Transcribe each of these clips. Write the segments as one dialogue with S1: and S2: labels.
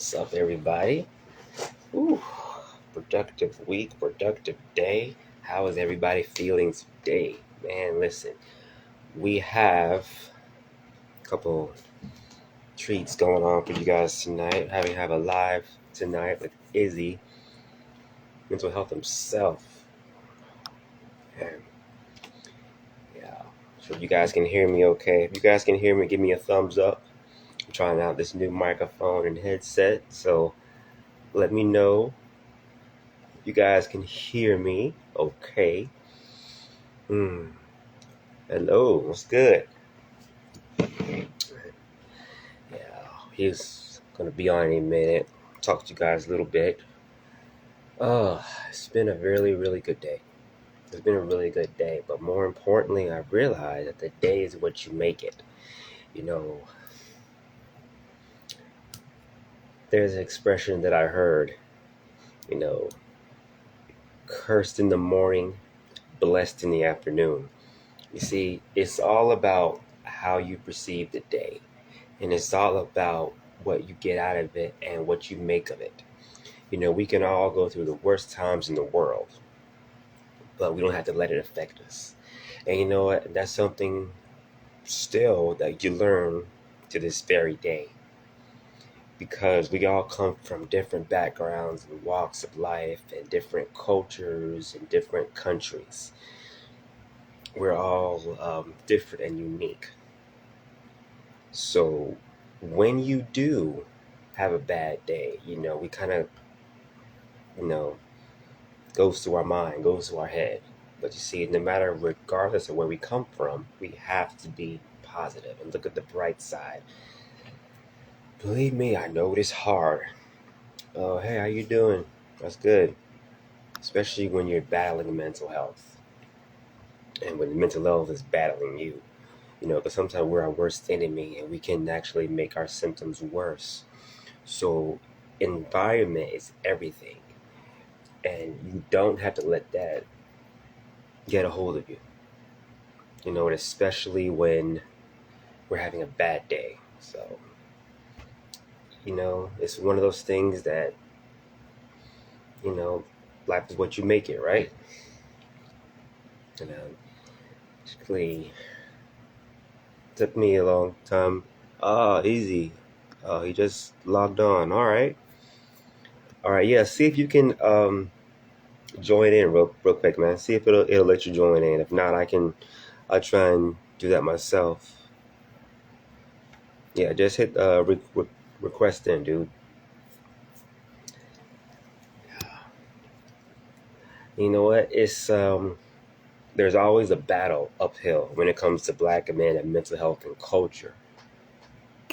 S1: What's up, everybody? Ooh, productive week, productive day. How is everybody feeling today? Man, listen, we have a couple treats going on for you guys tonight. Have a live tonight with Izzy, mental health himself. And yeah, so you guys can hear me okay. If you guys can hear me, give me a thumbs up. I'm trying out this new microphone and headset, so let me know you guys can hear me okay. Hello, what's good? Yeah, he's gonna be on in a minute. Talk to you guys a little bit. It's been a really, really good day. It's been a really good day, but more importantly, I realized that the day is what you make it. You know, there's an expression that I heard, you know, cursed in the morning, blessed in the afternoon. You see, it's all about how you perceive the day, and it's all about what you get out of it and what you make of it. You know, we can all go through the worst times in the world, but we don't have to let it affect us. And you know what? That's something still that you learn to this very day, because we all come from different backgrounds and walks of life and different cultures and different countries. We're all different and unique. So when you do have a bad day, we kind of, you know, goes through our mind, goes through our head. But you see, no matter, regardless of where we come from, we have to be positive and look at the bright side. Believe me, I know it is hard. Oh, hey, how you doing? That's good. Especially when you're battling mental health and when mental health is battling you. Because sometimes we're our worst enemy and we can actually make our symptoms worse. So, environment is everything. And you don't have to let that get a hold of you. And especially when we're having a bad day. So, it's one of those things that, you know, life is what you make it, right? And basically, took me a long time. Easy. He just logged on. All right. All right. Yeah. See if you can join in real quick, man. See if it'll let you join in. If not, I'll try and do that myself. Yeah. Just hit request in, dude. You know what? There's always a battle uphill when it comes to black men and mental health and culture.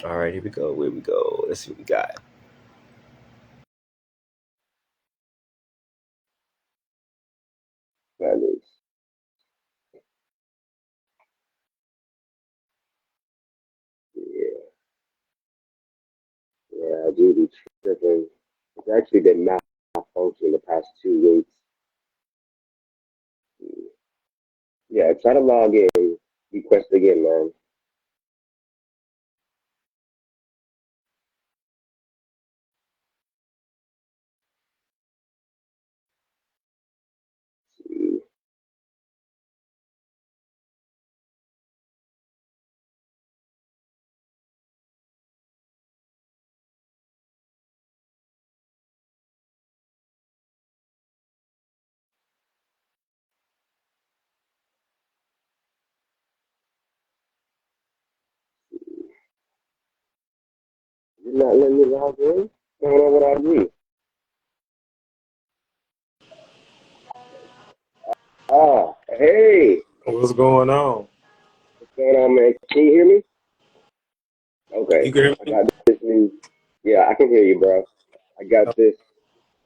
S1: All right, here we go. Here we go. Let's see what we got. That is, yeah, yeah, I do be tripping. It's actually been malfunction the past 2 weeks. Yeah, try to log in. Request again, man. You're not letting me log in? What's going on with IG? Hey,
S2: What's going on?
S1: what's going on, man? Can you hear me?
S2: You
S1: Okay,
S2: can hear
S1: I
S2: me?
S1: got this new. Yeah, I can hear you, bro. I got this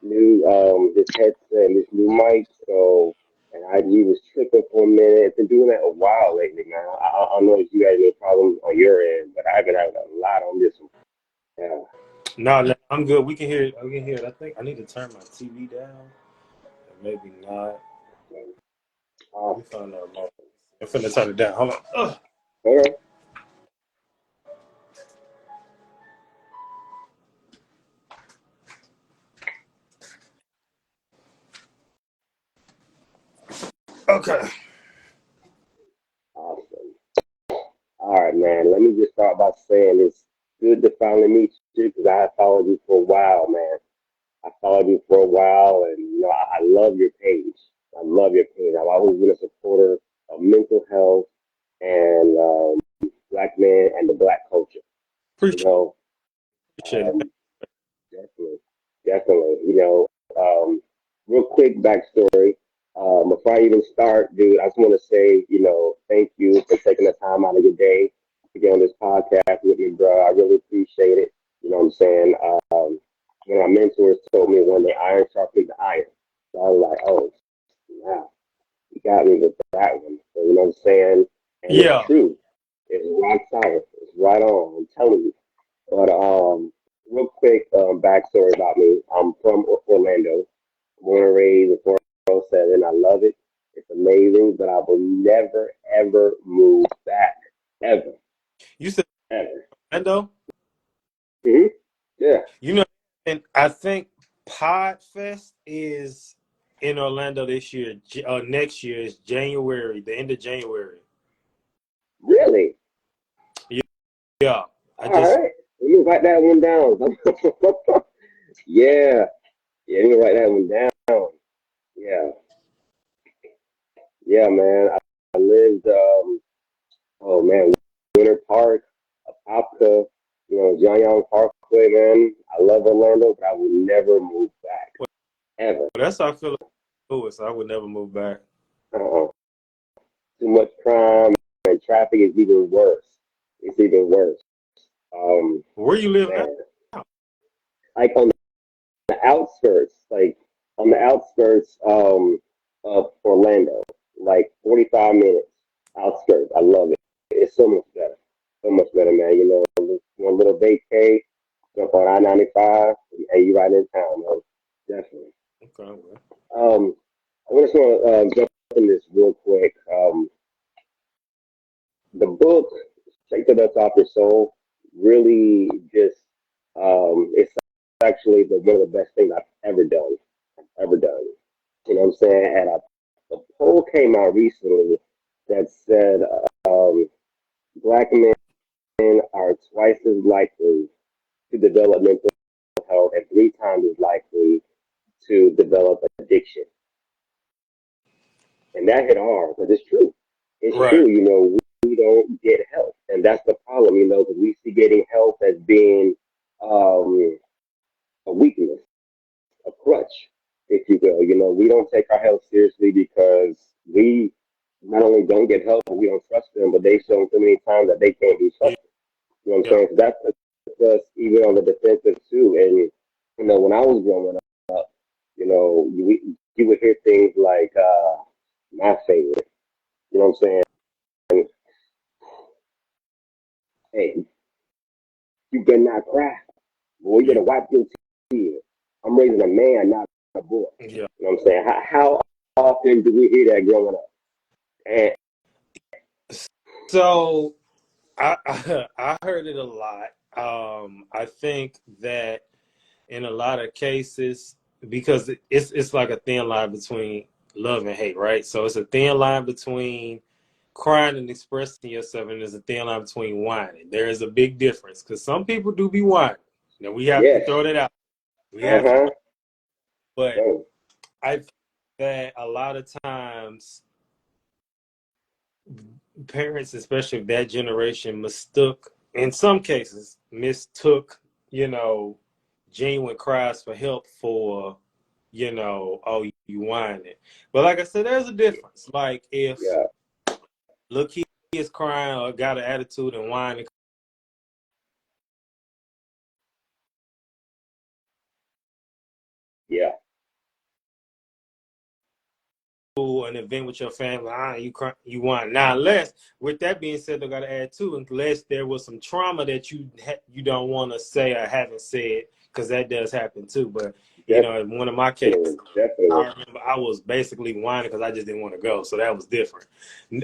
S1: headset and this new mic. So, and IG was tripping for a minute. It's been doing that a while lately, man. I don't know if you had any problems on your end, but I've been having a lot on this one. Yeah.
S2: No, no, I'm good. We can hear it. We can hear it. I think I need to turn my TV down. Or maybe not. Let me
S1: Awesome.
S2: find out more. I'm finna turn it down. Hold on.
S1: Okay.
S2: Okay.
S3: Awesome. All right, man. Let me just start by saying it's good to finally meet you because I followed you for a while, man. I followed you for a while, and I love your page. I love your page. I've always been a supporter of mental health and black men and the black culture. You
S2: Appreciate
S3: know,
S2: it.
S3: um, definitely, definitely. Real quick backstory. Before I even start, dude, I just want to say, thank you for taking the time out of your day to get on this podcast with me, bro. I really appreciate it. You know what I'm saying? One of my mentors told me one day, iron sharpens iron. So I was like, oh, wow, you got me with that one. So, you know what I'm saying? And it's
S2: Yeah.
S3: true. It's rock solid. It's right on. I'm telling you. But real quick backstory about me. I'm from Orlando, born and raised in 407. I love it. It's amazing, but I will never ever move back. Ever,
S2: You said
S3: ever.
S2: Orlando?
S3: Hmm. Yeah,
S2: You know, and I think Podfest is in Orlando this year. Next year is January, the end of January.
S3: really.
S2: Yeah. I
S3: All
S2: just
S3: right. Let me write that one down. Yeah, yeah. Let me write that one down. Yeah, yeah, man. I lived. Oh man, Winter Park, Apopka, John Young Parkway, man. I love Orlando, but I would never move back. Ever.
S2: that's how I feel like Louis. I would never move back.
S3: Uh-uh. Too much crime and traffic is even worse. It's even worse. Um,
S2: Where you live now?
S3: man. Like on the outskirts, like on the outskirts of Orlando, like 45 minutes outskirts. I love it. It's so much better. So much better, man. One little vacay, jump on I-95, and you right in town, man. Definitely.
S2: Okay, well.
S3: I just want to jump in this real quick. The book, Shake the Dust Off Your Soul, really just, it's actually one of the best things I've ever done. Ever done. You know what I'm saying? And a poll came out recently that said black men are twice as likely to develop mental health and three times as likely to develop addiction. And that hit hard because it's true. It's
S2: Right.
S3: true. We don't get help. And that's the problem, because we see getting help as being um, a weakness, a crutch, if you will. We don't take our health seriously because we not only don't get help, but we don't trust them, but they show so many times that they can't be
S2: Yeah.
S3: trusted. You know what I'm
S2: Yeah.
S3: saying? So that puts us even on the defensive too. And when I was growing up, you would hear things like my favorite. You know what I'm saying? Hey, you better not cry. Boy, you
S2: Yeah.
S3: better wipe your tears. I'm raising a man, not a boy.
S2: Yeah.
S3: You know what I'm saying? How often do we hear that growing up? And
S2: So I heard it a lot. I think that in a lot of cases, because it's like a thin line between love and hate, right? So it's a thin line between crying and expressing yourself, and there's a thin line between whining. There is a big difference because some people do be whining. Now we have to
S3: yes,
S2: throw that out. We
S3: uh
S2: have to,
S3: huh.
S2: but
S3: So,
S2: I think that a lot of times parents, especially of that generation, mistook, in some cases, mistook, you know, genuine cries for help for, oh, you whining. But like I said, there's a difference. Like if
S3: yeah,
S2: little kid is crying or got an attitude and whining,
S3: yeah,
S2: an event with your family, you cry, you whine. Now, unless with that being said, I got to add too, unless there was some trauma that you don't want to say or haven't said, because that does happen too. But in one of my cases,
S3: definitely, definitely.
S2: I remember I was basically whining because I just didn't want to go, so that was different.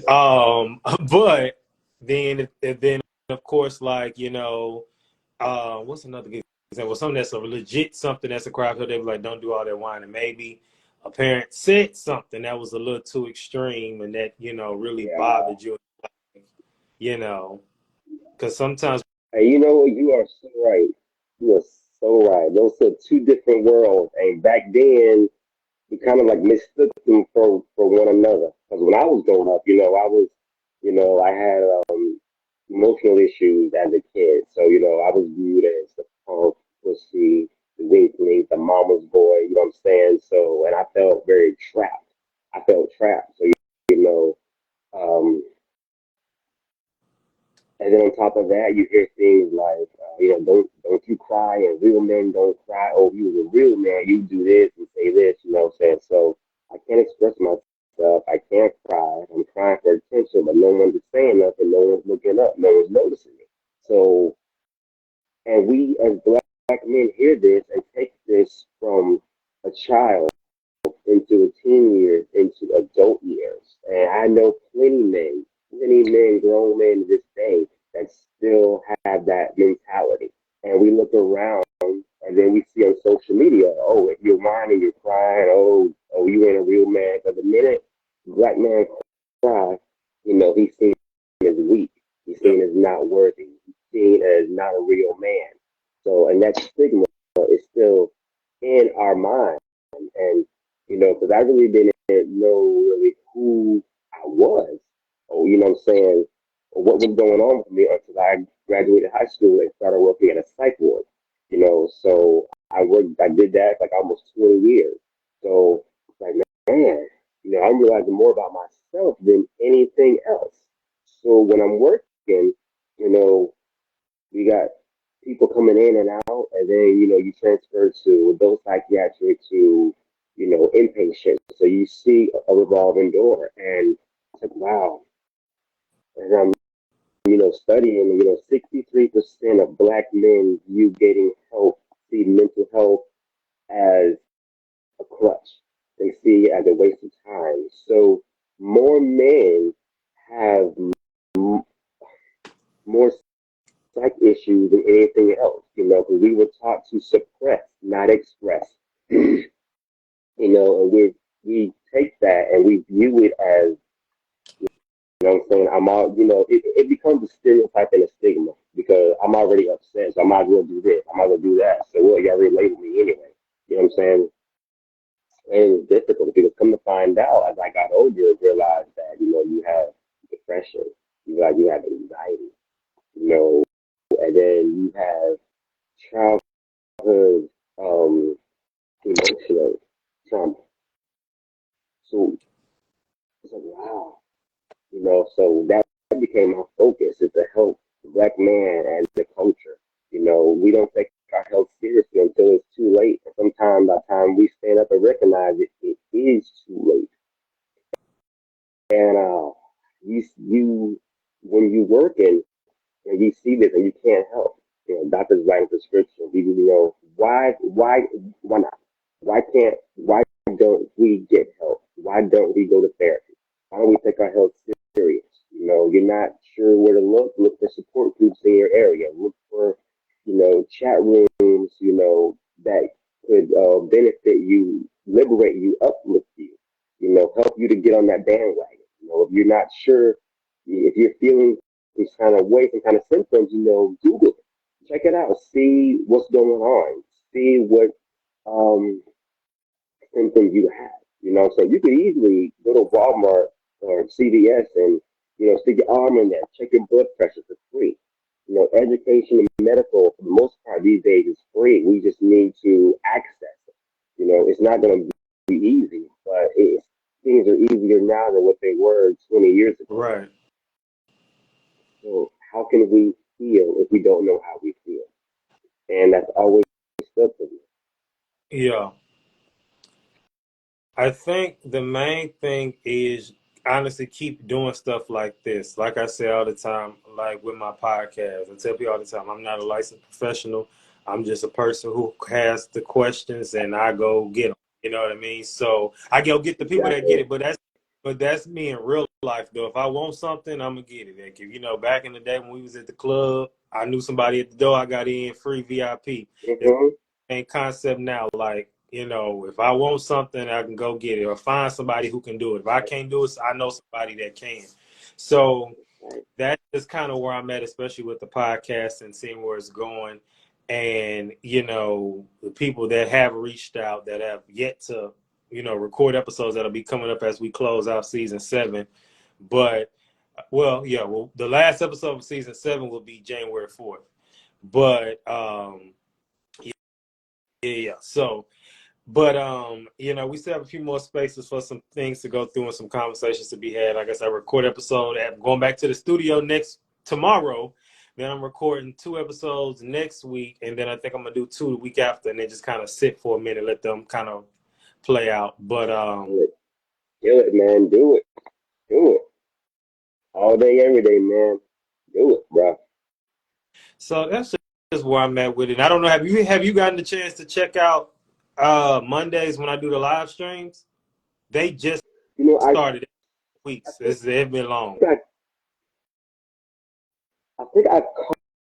S2: But then of course, like what's another good example? Something that's a legit something that's a crowd. So they be like, don't do all that whining. Maybe a parent said something that was a little too extreme and that, really
S3: Yeah.
S2: bothered you, you know, because sometimes,
S3: And you are so right. You are so right. Those are two different worlds. And back then, we kind of like mistook them for one another. Because when I was growing up, I had emotional issues as a kid. So I was viewed as the punk, pussy, the weakling, the mama's boy. You know what I'm saying? So, and I felt very trapped. I felt trapped. So you know, um, and then on top of that, you hear things like, don't you cry, and real men don't cry. Oh, you was a real man, you do this and say this. You know what I'm saying? So I can't express myself. I can't cry. I'm crying for attention, but no one's saying nothing. No one's looking up. No one's noticing me. So, and we as black men hear this and take this from a child into the teen years, into adult years. And I know plenty men, grown men to this day that still have that mentality. And we look around and then we see on social media, oh, if you're whining, you're crying, oh, you ain't a real man. Because the minute black man cry, he's seen as weak. He's
S2: yeah,
S3: seen as not worthy. He's seen as not a real man. So, and that stigma is still in our mind. And because I really didn't know really who I was, or what I'm saying, or what was going on with me until I graduated high school and started working at a psych ward. So I did that like almost 20 years. So it's like, man, I'm realizing more about myself than anything else. So when I'm working, you know, we got people coming in and out, and then you transfer to adult psychiatric to inpatient. So you see a revolving door, and it's like wow. And I'm studying. 63% of Black men view getting help, see mental health as a crutch. They see it as a waste of time. So more men have m- more psych issues than anything else, because we were taught to suppress, not express. And we take that and we view it as, what I'm saying, I'm all, it becomes a stereotype and a stigma because I'm already upset, so I might as well do this, I might as well do that. So what, y'all relate to me anyway. You know what I'm saying? And it's difficult because come to find out, as I got older, I realized that, you have depression, you have anxiety, you know, and then you have childhood emotional trauma. So it's like, wow, so that became my focus is to help the Black man and the culture. We don't take our health seriously until it's too late. And sometimes by the time we stand up and recognize it, it is too late. And when you working and you see this and you can't help, doctors writing prescriptions, why not? Why don't we get help? Why don't we go to therapy? Why don't we take our health serious? You're not sure where to look for support groups in your area. Look for, chat rooms, that could benefit you, liberate you, uplift you, help you to get on that bandwagon. If you're not sure, if you're feeling some kind of way, some kind of symptoms, Google it, check it out, see what's going on, see what um, symptoms you have. So you could easily go to Walmart or CVS and stick your arm in there, check your blood pressure for free. Education and medical for the most part these days is free. We just need to access it. It's not going to be easy, but things are easier now than what they were 20 years ago.
S2: right.
S3: So how can we feel if we don't know how we feel? And that's always stuck with me.
S2: Yeah. I think the main thing is honestly keep doing stuff like this. Like I say all the time, like with my podcast, I tell people all the time, I'm not a licensed professional. I'm just a person who has the questions and I go get them. You know what I mean? So I go get the people that get
S3: Exactly.
S2: it, but that's me in real life though. If I want something, I'm gonna get it. Like if, back in the day when we was at the club, I knew somebody at the door. I got in free VIP. It's
S3: Hmm.
S2: the same concept now. Like you know, if I want something, I can go get it or find somebody who can do it. If I can't do it, I know somebody that can. So that is kind of where I'm at, especially with the podcast and seeing where it's going. And, you know, the people that have reached out that have yet to, you know, record episodes that'll be coming up as we close out season 7. But, well, yeah, well, the last episode of season 7 will be January 4th. But, yeah. So, but you know, we still have a few more spaces for some things to go through and some conversations to be had. Like I said, I record episode. I'm going back to the studio tomorrow. Then I'm recording 2 episodes next week, and then I think I'm gonna do 2 the week after, and then just kind of sit for a minute, let them kind of play out. But
S3: Do it, man. Do it. Do it. All day, every day, man. Do it, bro.
S2: so that's just where I'm at with it. And I don't know, have you gotten the chance to check out Mondays when I do the live streams? They just
S3: You know,
S2: started
S3: I
S2: weeks.
S3: think
S2: It's been long.
S3: I think I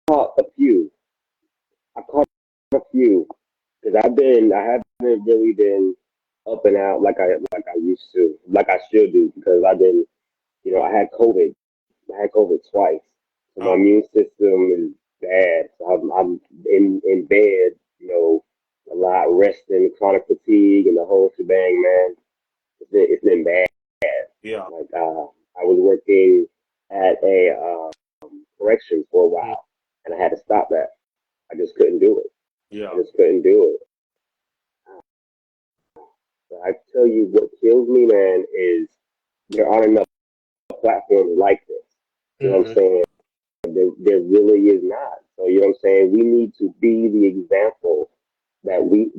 S3: caught a few. I caught a few because I haven't really been up and out like I used to, like I should do because I've been, you know, I had COVID. I had COVID twice, so my
S2: Oh,
S3: immune system is bad. So I'm in bed, you know, a lot, resting, chronic fatigue, and the whole shebang, man. It's been bad.
S2: yeah.
S3: Like I was working at a correction for a
S2: Mm,
S3: while, and I had to stop that. I just couldn't do it. I
S2: yeah.
S3: just couldn't do it. So I tell you, what kills me, man, is there aren't enough platforms like this. You know what I'm
S2: Hmm.
S3: saying? There really is not. So you know what I'm saying? We need to be the example that we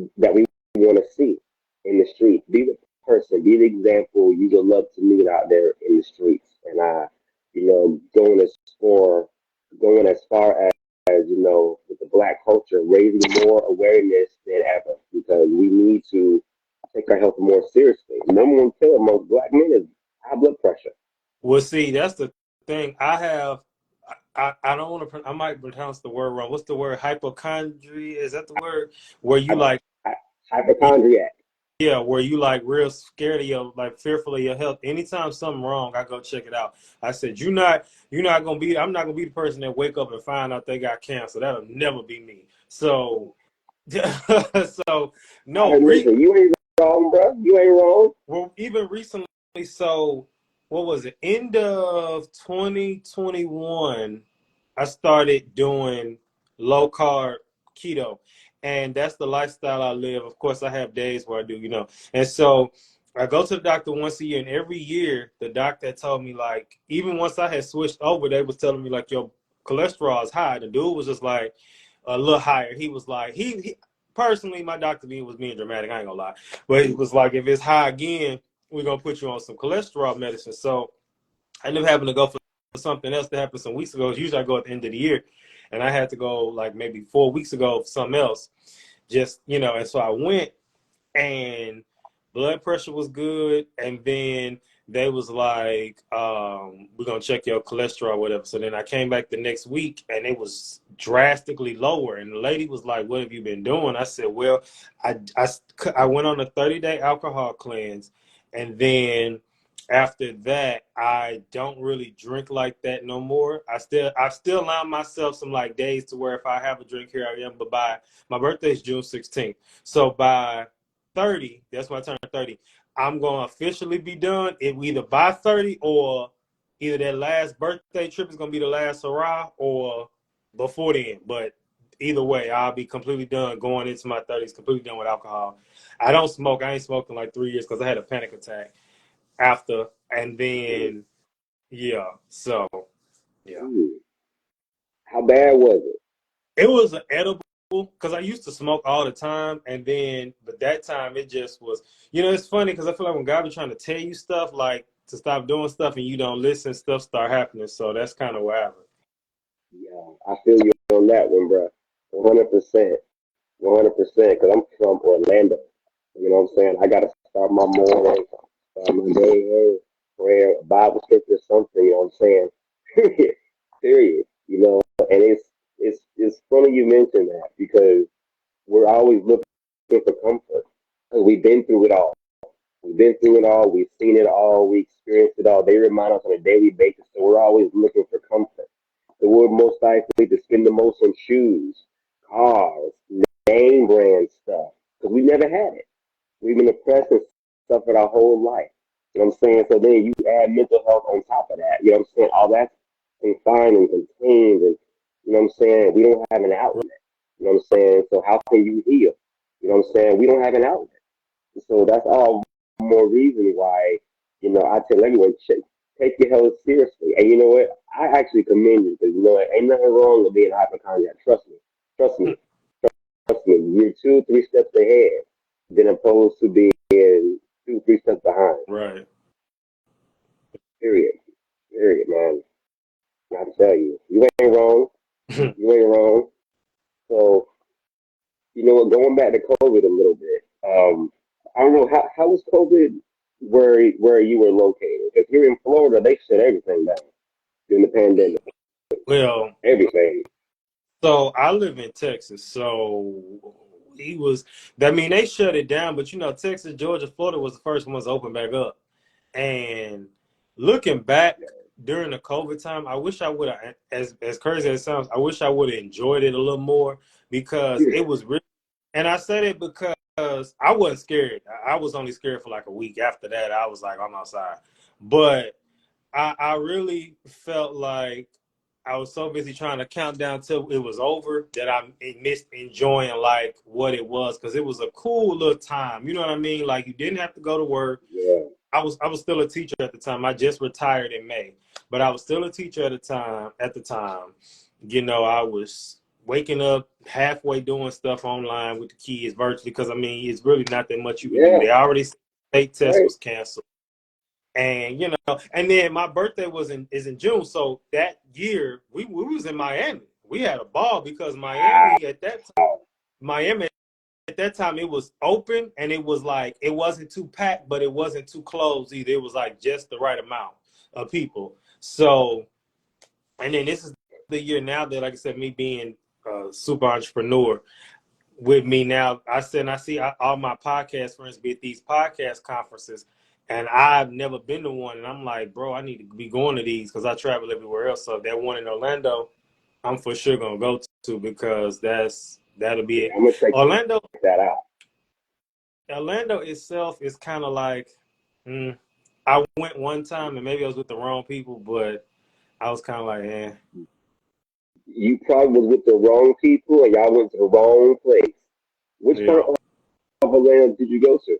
S3: want to see in the streets. Be the person, be the example you would love to meet out there in the streets. And you know, going as far as you know, with the black culture, raising more awareness than ever because we need to take our health more seriously. Number one killer amongst black men is high blood pressure.
S2: Well, see, that's the thing. I don't want to. I might pronounce the word wrong. What's the word? Hypochondria? Is that the word? Where you
S3: Hy-
S2: like,
S3: Hypochondriac.
S2: yeah, where you like real scared of your, like fearful of your health. Anytime something wrong, I go check it out. I said, you're not gonna be. I'm not gonna be the person that wake up and find out they got cancer. That'll never be me. So, so no.
S3: Hey, listen, you ain't wrong, bro. You ain't wrong.
S2: Well, even recently, so what was it? End of 2021, I started doing low carb keto. And that's the lifestyle I live. Of course, I have days where I do, you know. And so I go to the doctor once a year, and every year the doctor told me, like, even once I had switched over, they was telling me like your cholesterol is high. The dude was just like a little higher. He was like, he personally, my doctor was being dramatic, I ain't gonna lie. But it was like, if it's high again, we're gonna put you on some cholesterol medicine. So I ended up having to go for something else that happened some weeks ago. Usually I go at the end of the year, and I had to go like maybe 4 weeks ago for something else. Just, you know, and so I went, and blood pressure was good, and then they was like, we're gonna check your cholesterol, whatever. So then I came back the next week, and it was drastically lower. And the lady was like, "What have you been doing?" I said, "Well, I went on a 30-day alcohol cleanse, and then after that, I don't really drink like that no more. I still allow myself some like days to where if I have a drink here, I am. But by my birthday is June 16th, so by 30, that's when I turn 30, I'm going to officially be done. It either by 30 or either that last birthday trip is going to be the last hurrah or before then. But either way, I'll be completely done going into my 30s, completely done with alcohol. I don't smoke. I ain't smoked in like 3 years because I had a panic attack after. And then, yeah. So, yeah.
S3: Ooh, how bad was it?
S2: It was an edible because I used to smoke all the time, and then but that time it just was. You know, it's funny because I feel like when God be trying to tell you stuff, like to stop doing stuff, and you don't listen, stuff start happening. So that's kind of what happened.
S3: Yeah, I feel you on that one, bro. 100%. 100%. Because I'm from Orlando. You know what I'm saying? I got to start my morning, start my day, hey, prayer, Bible scripture, something. You know what I'm saying? Period. You know, and it's funny you mention that because we're always looking for comfort. We've been through it all. We've been through it all. We've seen it all. We experienced it all. They remind us on a daily basis. So we're always looking for comfort. So we're most likely to spend the most on shoes, cars, name brand stuff because we never had it. We've been oppressed and suffered our whole life. You know what I'm saying? So then you add mental health on top of that. You know what I'm saying? All that's confined and contained, and you know what I'm saying? We don't have an outlet. You know what I'm saying? So how can you heal? You know what I'm saying? We don't have an outlet. So that's all more reason why, I tell everyone, take your health seriously. And you know what? I actually commend you because, ain't nothing wrong with being a hypochondriac. Trust me. Trust me. Trust me. You're 2, 3 steps ahead than opposed to being 2, 3 steps behind.
S2: Right.
S3: Period. Period, man. I tell you, you ain't wrong. You ain't wrong. So, you know what? Going back to COVID a little bit. I don't know how was COVID where you were located? If you're in Florida, they shut everything down during the pandemic.
S2: Well,
S3: Everything.
S2: so I live in Texas, so he was. I mean, they shut it down, but Texas, Georgia, Florida was the first ones to open back up. And looking back during the COVID time, I wish I would have, as crazy as it sounds, I wish I would have enjoyed it a little more because it was really. And I said it because I wasn't scared. I was only scared for like a week. After that, I was like, I'm outside. But I really felt like I was so busy trying to count down till it was over that I missed enjoying like what it was because it was a cool little time. You know what I mean? Like you didn't have to go to work.
S3: Yeah.
S2: I was still a teacher at the time. I just retired in May, but I was still a teacher at the time. I was waking up halfway doing stuff online with the kids virtually because I mean it's really not that much you can do.
S3: Yeah.
S2: They already said the state test
S3: Right.
S2: was canceled. And and then my birthday is in June, so that year we was in Miami. We had a ball because
S3: Wow.
S2: Miami at that time it was open and it was like it wasn't too packed, but it wasn't too closed either. It was like just the right amount of people. So, and then this is the year now that, like I said, me being a super entrepreneur with me now. I see all my podcast friends be at these podcast conferences, and I've never been to one. And I'm like, bro, I need to be going to these because I travel everywhere else. So that one in Orlando, I'm for sure gonna go to because that'll be
S3: Yeah,
S2: it.
S3: I'm gonna check
S2: Orlando,
S3: that out.
S2: Orlando itself is kind of like, I went one time and maybe I was with the wrong people, but I was kind of like, eh.
S3: You probably was with the wrong people and y'all went to the wrong place. Which part
S2: Yeah.
S3: of Atlanta did you go to?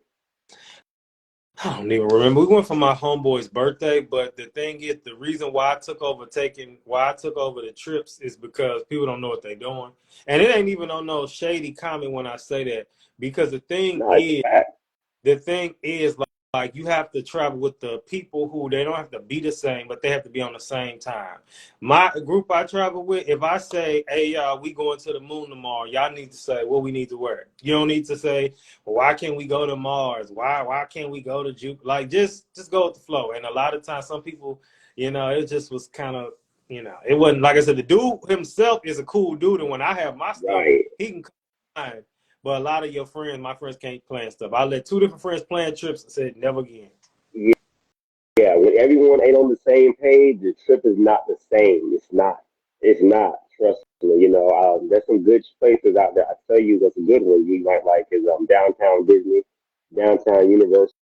S2: I don't even remember. We went for my homeboy's birthday, but the thing is, the reason why I took over the trips is because people don't know what they're doing, and it ain't even on no shady comment when I say that because
S3: No, it's a fact.
S2: the thing is like you have to travel with the people who they don't have to be the same, but they have to be on the same time. My group I travel with, if I say, "Hey y'all, we going to the moon tomorrow," y'all need to say what we need to wear. You don't need to say, well, "Why can't we go to Mars? Why can't we go to Jupiter?" Like just go with the flow. And a lot of times, some people, it just was kind of. It wasn't like I said. The dude himself is a cool dude, and when I have my stuff,
S3: Right.
S2: he can come. But a lot of my friends can't plan stuff. I let two different friends plan trips and said never again.
S3: Yeah. Yeah, when everyone ain't on the same page, the trip is not the same. It's not. It's not. Trust me. There's some good places out there. I tell you, what's a good one you might like is downtown Disney, downtown Universal.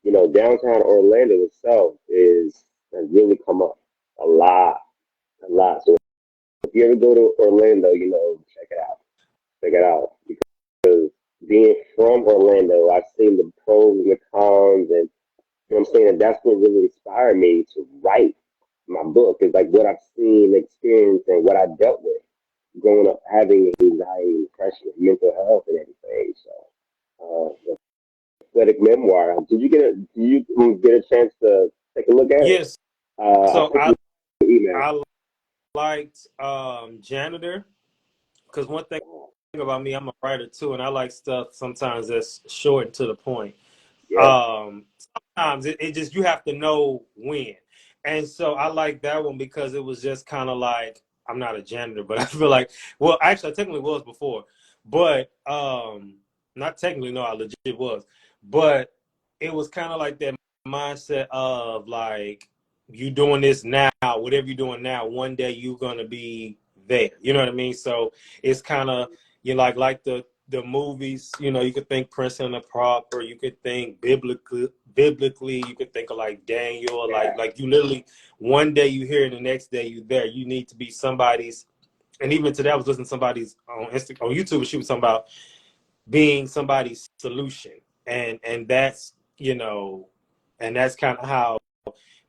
S3: Downtown Orlando itself has really come up a lot, a lot. So if you ever go to Orlando, check it out. Check it out because being from Orlando, I've seen the pros and the cons, and you know what I'm saying? And that's what really inspired me to write my book is like what I've seen, experienced, and what I dealt with growing up, having anxiety, depression, mental health, and everything. So, the athletic memoir. Did you get a chance to take a look at it?
S2: Yes.
S3: I
S2: So
S3: sent you an email.
S2: I liked Janitor because one thing about me, I'm a writer too, and I like stuff sometimes that's short and to the point.
S3: Yeah,
S2: Sometimes it just you have to know when. And so I like that one because it was just kind of like I'm not a janitor, but I feel like well, actually I technically was before. But not technically, no, I legit was, but it was kind of like that mindset of like, you doing this now, whatever you're doing now, one day you're gonna be there. You know what I mean? So it's kind of, you know, like the movies. You know, you could think Prince and the Pauper. You could think biblically. You could think of like Daniel. Or
S3: Yeah,
S2: like you literally one day you here and the next day you there. You need to be somebody's. And even today, I was listening to somebody's on Instagram, on YouTube, and she was talking about being somebody's solution, and that's, you know, and that's kind of how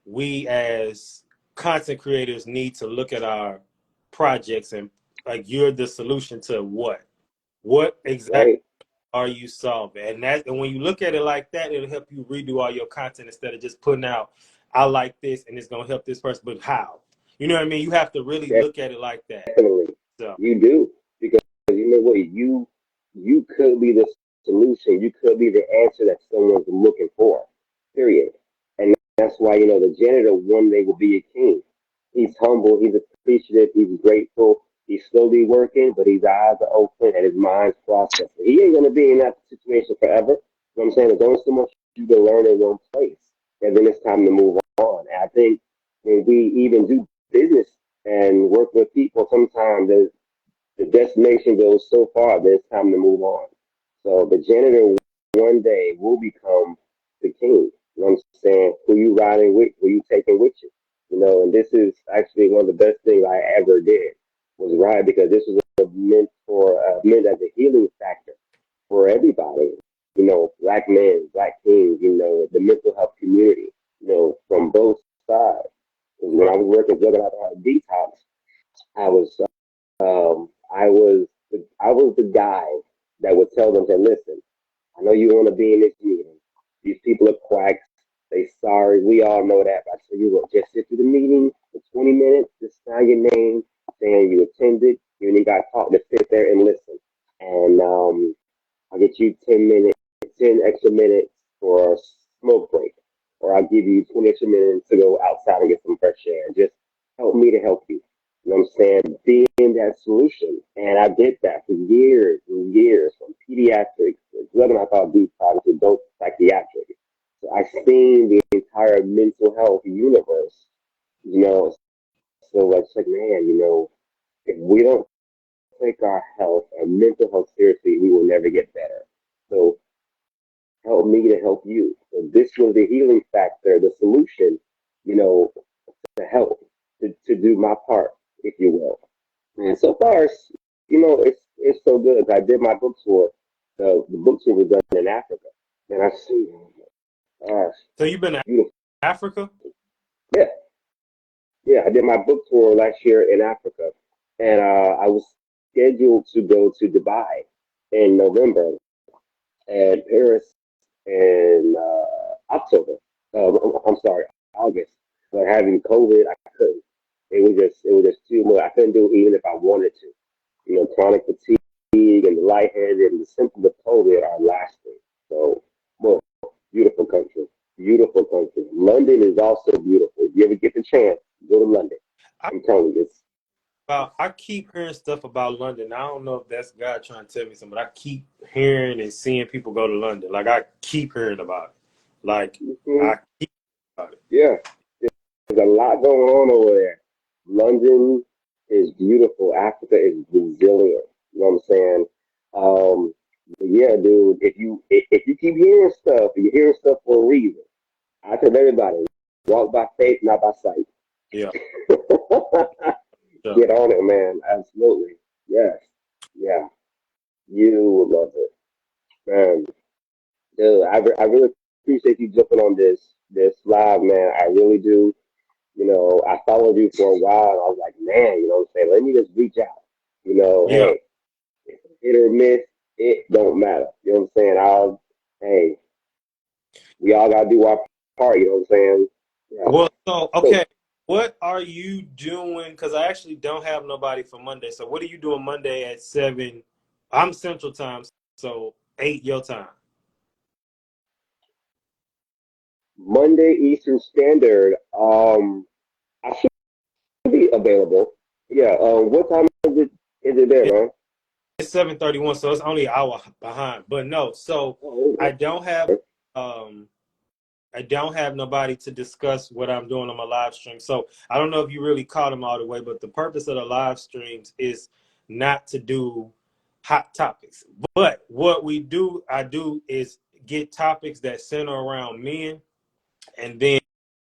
S2: we as content creators need to look at our projects, and like, you're the solution to what exactly
S3: right.
S2: are you solving? And when you look at it like that, it'll help you redo all your content instead of just putting out, I like this and it's gonna help this person, but how? You know what I mean? You have to really look at it like that.
S3: Definitely,
S2: So
S3: you do, because you know what, you could be the solution. You could be the answer that someone's looking for. Period. And that's why the janitor one day will be a king. He's humble. He's appreciative. He's grateful. He's slowly working, but his eyes are open and his mind's processing. He ain't gonna be in that situation forever. You know what I'm saying? There's only so much you can learn in one place, and then it's time to move on. And I think when we even do business and work with people, sometimes the destination goes so far that it's time to move on. So the janitor one day will become the king. You know what I'm saying? Who you riding with, who you taking with you. And this is actually one of the best things I ever did was ride, because this was meant as a healing factor for everybody. Black men, black kings, the mental health community, from both sides. 'Cause when
S2: right.
S3: I was working drug and alcohol detox, I was I was the guy that would tell them, "Say, listen, I know you want to be in this meeting. These people are quacks. They sorry. We all know that. But I tell you what, just sit through the meeting for 20 minutes, just sign your name, saying you attended. You only got taught to sit there and listen. And I'll get you 10 extra minutes for a smoke break, or I'll give you 20 extra minutes to go outside and get some fresh air. Just help me to help you." You know what I'm saying? Being that solution. And I did that for years and years, from pediatrics to drug and alcohol detox to adult psychiatric. So I've seen the entire mental health universe, you know. So it's like, man, if we don't take our health and mental health seriously, we will never get better. So help me to help you. So this was the healing factor, the solution, you know, to help, to do my part, if you will. And so far, it's so good. I did my book tour. The book tour was done in Africa, and I see, oh my gosh,
S2: So you've been to
S3: beautiful.
S2: Africa?
S3: Yeah, yeah. I did my book tour last year in Africa, and I was scheduled to go to Dubai in November and Paris in October. I'm sorry, August. But having COVID, I couldn't. It was just too much. I couldn't do it even if I wanted to. Chronic fatigue and the lightheaded and the symptoms of COVID are lasting. So, well, beautiful country, beautiful country. London is also beautiful. If you ever get the chance, go to London.
S2: I,
S3: I'm telling you, it's
S2: I keep hearing stuff about London. I don't know if that's God trying to tell me something, but I keep hearing and seeing people go to London. Like, I keep hearing about it. Like,
S3: mhm,
S2: I keep about it.
S3: yeah. There's a lot going on over there. London is beautiful. Africa is resilient. You know what I'm saying? Yeah, dude. If you keep hearing stuff, you're hearing stuff for a reason. I tell everybody, walk by faith, not by sight.
S2: Yeah. So,
S3: Get on it, man. Absolutely. Yes. Yeah. You would love it, man. Dude, I really appreciate you jumping on this live, man. I really do. I followed you for a while, and I was like, man, what I'm saying? Let me just reach out.
S2: yeah.
S3: Hey, if it's hit or miss, it don't matter. You know what I'm saying? Hey, we all gotta do our part. You know what I'm saying? Yeah.
S2: Well, so,
S3: So
S2: okay. What are you doing? Because I actually don't have nobody for Monday. So, what are you doing Monday at 7? I'm Central Time, so 8 your time.
S3: Monday Eastern Standard. I should be available. Yeah. What time is it? Is it there,
S2: It,
S3: man?
S2: it's 7:31, so it's only an hour behind. But no, so
S3: Oh,
S2: I don't have um I don't have nobody to discuss what I'm doing on my live stream. So I don't know if you really caught them all the way, but the purpose of the live streams is not to do hot topics. But what I do is get topics that center around men, and then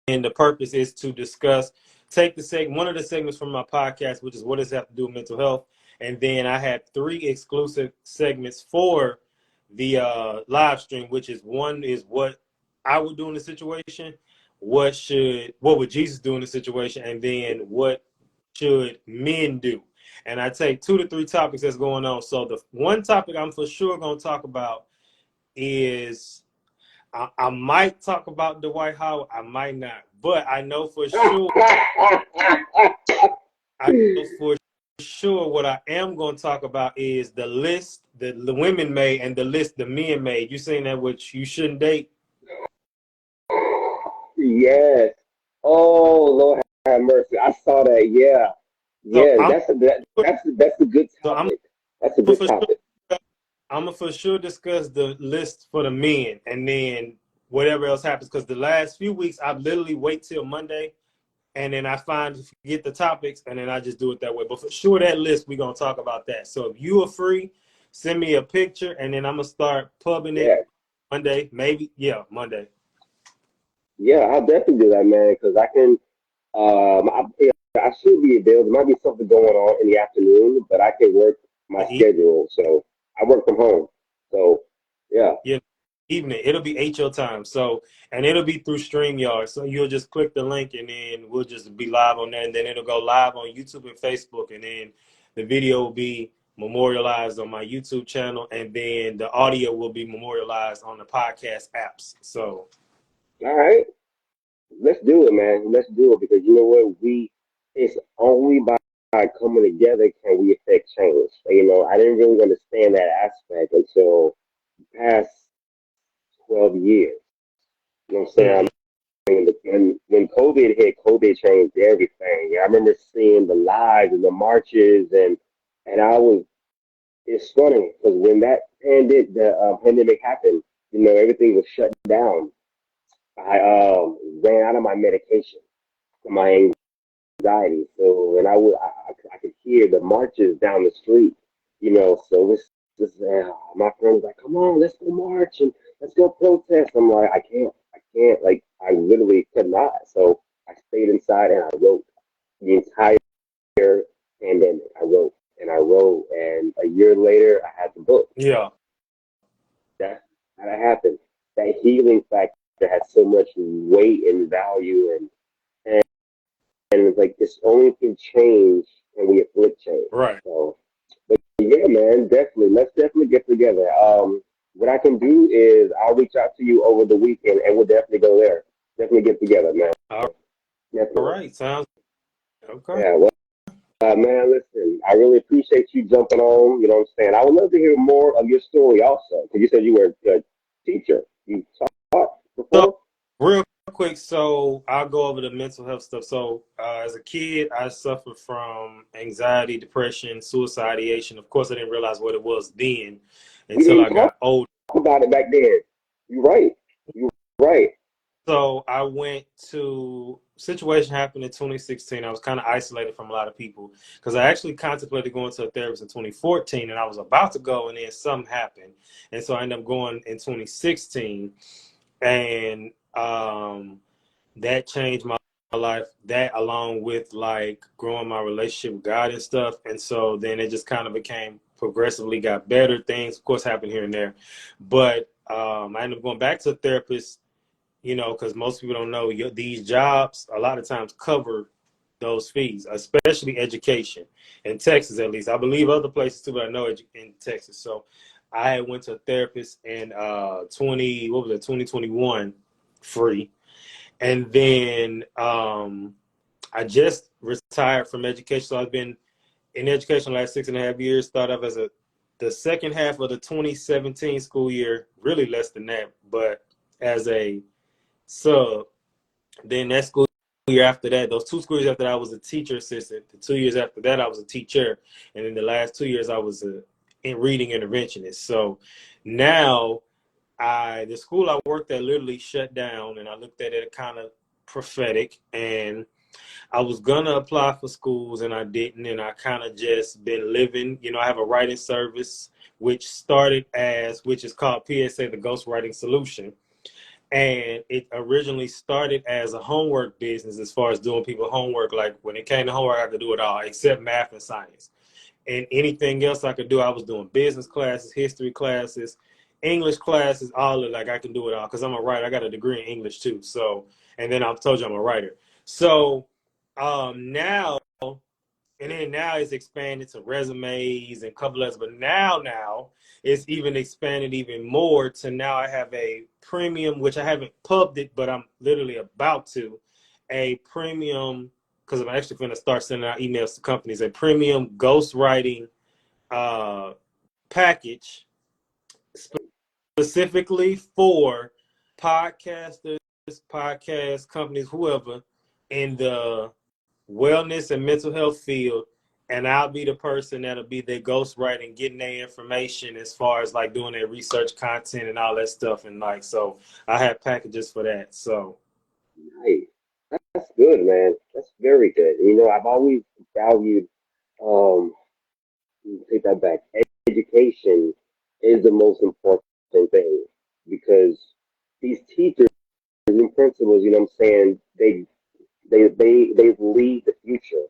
S2: the purpose is to discuss, take one of the segments from my podcast, which is what does it have to do with mental health, and then I had 3 exclusive segments for the live stream, which is one is what I would do in the situation, what would Jesus do in the situation, and then what should men do. And I take 2 to 3 topics that's going on. So the one topic I'm for sure going to talk about is I might talk about Dwight Howard. I might not, but I know for sure. I know for sure what I am going to talk about is the list that the women made and the list the men made. You seen that, which you shouldn't date?
S3: yes. Oh Lord have mercy. I saw that. Yeah.
S2: So
S3: Yes.
S2: I'm
S3: That's a good
S2: so I'm
S3: topic. That's a
S2: gonna
S3: good
S2: for sure
S3: topic.
S2: I'm gonna for sure discuss the list for the men, and then whatever else happens. Because the last few weeks I've literally wait till Monday, and then I get the topics, and then I just do it that way. But for sure, that list we're gonna talk about that. So if you are free, send me a picture, and then I'm gonna start pubbing it
S3: Yeah.
S2: Monday, maybe. Yeah, Monday.
S3: Yeah. I'll definitely do that, man. Because I can. Yeah, I should be available. There might be something going on in the afternoon, but I can work my
S2: The
S3: schedule. So I work from home. So yeah.
S2: yeah, evening. It'll be 8 your time. So, and it'll be through StreamYard. So you'll just click the link, and then we'll just be live on there, and then it'll go live on YouTube and Facebook, and then the video will be memorialized on my YouTube channel, and then the audio will be memorialized on the podcast apps. So
S3: All right. Let's do it, man. Let's do it because you know what? It's only by coming together can we affect change. I didn't really understand that aspect until the past 12 years. You know what I'm saying?
S2: mhm.
S3: I mean, when COVID hit, COVID changed everything. I remember seeing the lives and the marches, and it's funny because when that pandemic happened, everything was shut down. I ran out of my medication for my anxiety. So, and I could hear the marches down the street, so my friend was like, come on, let's go march and let's go protest. I'm like, I can't, like, I literally could not. So I stayed inside and I wrote the entire pandemic. I wrote, and a year later, I had the book.
S2: Yeah,
S3: That, that happened. That healing factor had so much weight and value, and it's like it's only can change when we afflict change.
S2: right.
S3: So, but yeah, man, definitely. Let's definitely get together. What I can do is I'll reach out to you over the weekend, and we'll definitely go there. Definitely get together, man.
S2: All
S3: Definitely.
S2: right. Sounds okay.
S3: Yeah. Well, man, listen. I really appreciate you jumping on. You know what I'm saying? I would love to hear more of your story, also, because you said you were a teacher. You taught
S2: So,
S3: before.
S2: real quick, so I'll go over the mental health stuff. So, as a kid, I suffered from anxiety, depression, suicide ideation. Of course, I didn't realize what it was then
S3: We
S2: until
S3: didn't
S2: I
S3: talk
S2: got older.
S3: about it back then. You're right. You're right.
S2: So, I went to situation happened in 2016. I was kind of isolated from a lot of people because I actually contemplated going to a therapist in 2014, and I was about to go, and then something happened, and so I ended up going in 2016, and that changed my life. That along with like growing my relationship with God and stuff. And so then it just kind of became progressively got better. Things of course happen here and there. But I ended up going back to a therapist, because most people don't know these jobs a lot of times cover those fees, especially education in Texas, at least. I believe other places too, but I know in Texas. So I went to a therapist in 2021 free. And then I just retired from education. So I've been in education the last 6.5 years. Started off as the second half of the 2017 school year, really less than that, but as a sub. Then that school year after that, those 2 school years after that, I was a teacher assistant. The 2 years after that, I was a teacher. And then the last 2 years, I was a reading interventionist. So now the school I worked at literally shut down, and I looked at it kind of prophetic, and I was gonna apply for schools and I didn't, and I kind of just been living. I have a writing service which is called PSA, the Ghostwriting Solution. And it originally started as a homework business, as far as doing people homework. Like when it came to homework, I could do it all except math and science. And anything else I could do, I was doing business classes, history classes, English classes, all of like I can do it all because I'm a writer. I got a degree in English too. So, and then I've told you I'm a writer. So now, and then now it's expanded to resumes and cover letters. But now it's even expanded even more to now I have a premium, which I haven't pubbed it, but I'm literally about to, a premium, because I'm actually going to start sending out emails to companies, a premium ghostwriting package specifically for podcasters, podcast companies, whoever in the wellness and mental health field. And I'll be the person that'll be their ghostwriting, getting their information as far as like doing their research content and all that stuff. And like, so I have packages for that. So
S3: Nice. That's good, man. That's very good. I've always valued, um, take that back. Education is the most important thing because these teachers and principals, what I'm saying, they lead the future,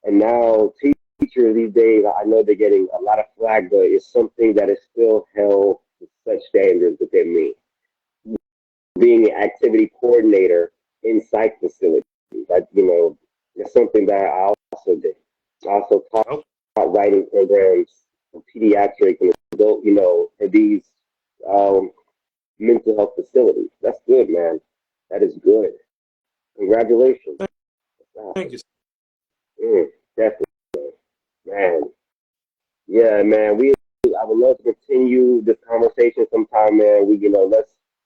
S3: and now teachers these days, I know they're getting a lot of flack, but it's something that is still held to such standards within me. Being an activity coordinator in psych facilities, that it's something that I also did. I also taught writing programs for pediatric and adult, for these um, mental health facilities. That's good, man. That is good. Congratulations.
S2: thank you.
S3: Definitely, man. Yeah, man. I would love to continue this conversation sometime, man.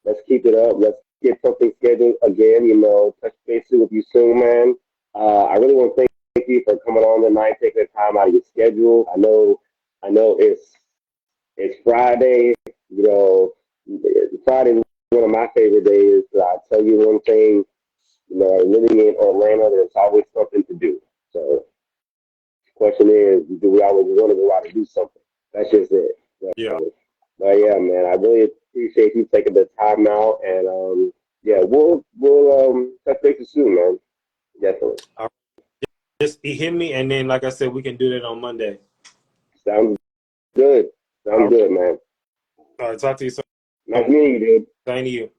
S3: Let's keep it up. Let's get something scheduled again. Touch base with you soon, man. I really want to thank you for coming on tonight, taking the time out of your schedule. I know it's Friday. Friday is one of my favorite days. I tell you one thing. Living in Orlando, there's always something to do. So the question is, do we always want to go out and do something? That's just it.
S2: Yeah.
S3: But yeah, man, I really appreciate you taking the time out, and yeah, we'll touch base soon, man. Definitely.
S2: Just hit me, and then, like I said, we can do that on Monday.
S3: Sounds good.
S2: All
S3: Sounds good, man.
S2: right. Talk to you soon.
S3: Nice meeting you, dude.
S2: Thank you.